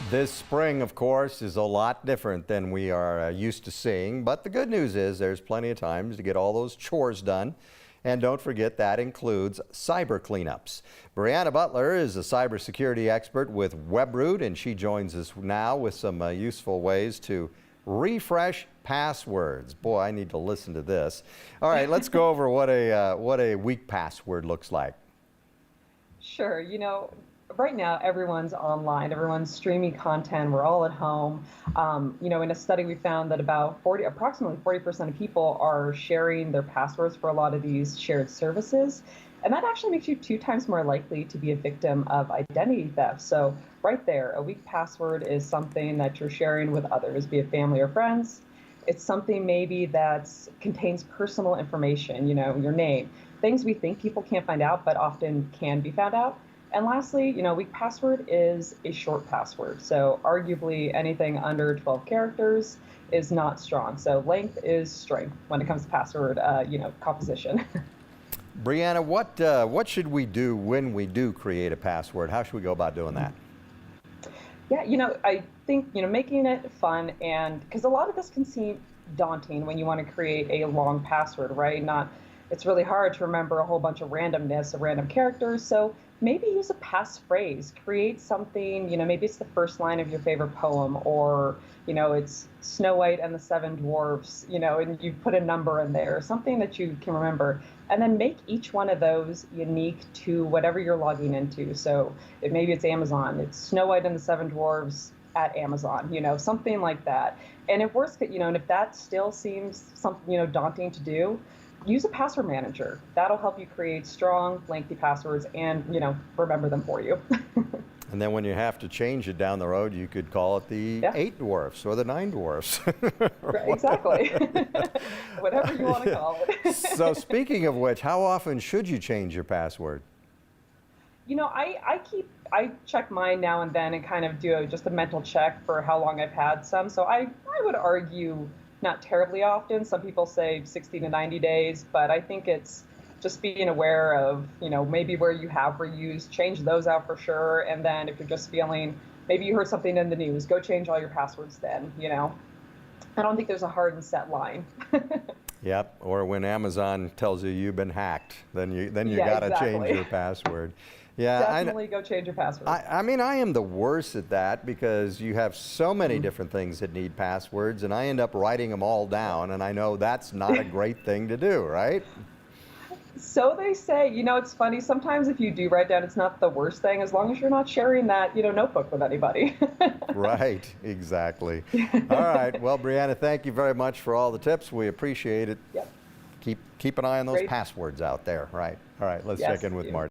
This spring, of course, is a lot different than we are used to seeing, but the good news is there's plenty of time to get all those chores done. And don't forget that includes cyber cleanups. Brianna Butler is a cybersecurity expert with Webroot, and she joins us now with some useful ways to refresh passwords. Boy, I need to listen to this. All right, let's go over what a weak password looks like. Sure. Right now everyone's online, everyone's streaming content, we're all at home. In a study we found that approximately 40% of people are sharing their passwords for a lot of these shared services. And that actually makes you 2 times more likely to be a victim of identity theft. So right there, a weak password is something that you're sharing with others, be it family or friends. It's something maybe that contains personal information, your name, things we think people can't find out, but often can be found out. And lastly, weak password is a short password. So arguably anything under 12 characters is not strong. So length is strength when it comes to password, composition. Brianna, what should we do when we do create a password? How should we go about doing that? Yeah, I think, making it fun, and because a lot of this can seem daunting when you want to create a long password, right? It's really hard to remember a whole bunch of randomness of random characters. So maybe use a passphrase, create something, maybe it's the first line of your favorite poem, or, it's Snow White and the Seven Dwarfs, and you put a number in there, something that you can remember, and then make each one of those unique to whatever you're logging into. So maybe it's Amazon, it's Snow White and the Seven Dwarfs at Amazon, something like that. And if and if that still seems something, daunting to do, use a password manager. That'll help you create strong, lengthy passwords and, remember them for you. And then when you have to change it down the road, you could call it the 8 dwarfs or the 9 dwarfs. Right, exactly. Whatever you want to call it. So speaking of which, how often should you change your password? I check mine now and then and kind of do just a mental check for how long I've had some. So I would argue not terribly often. Some people say 60 to 90 days, but I think it's just being aware of, maybe where you have reused, change those out for sure. And then if you're just feeling, maybe you heard something in the news, go change all your passwords then, I don't think there's a hard and set line. Yep, or when Amazon tells you you've been hacked, then you got to change your password. Yeah, definitely go change your password. I mean, I am the worst at that because you have so many different things that need passwords, and I end up writing them all down, and I know that's not a great thing to do, right? So they say. It's funny, sometimes if you do write down, it's not the worst thing, as long as you're not sharing that, notebook with anybody. Right, exactly. All right, well, Brianna, thank you very much for all the tips. We appreciate it. Yep. Keep an eye on those passwords out there, right? All right, let's check in with Martin.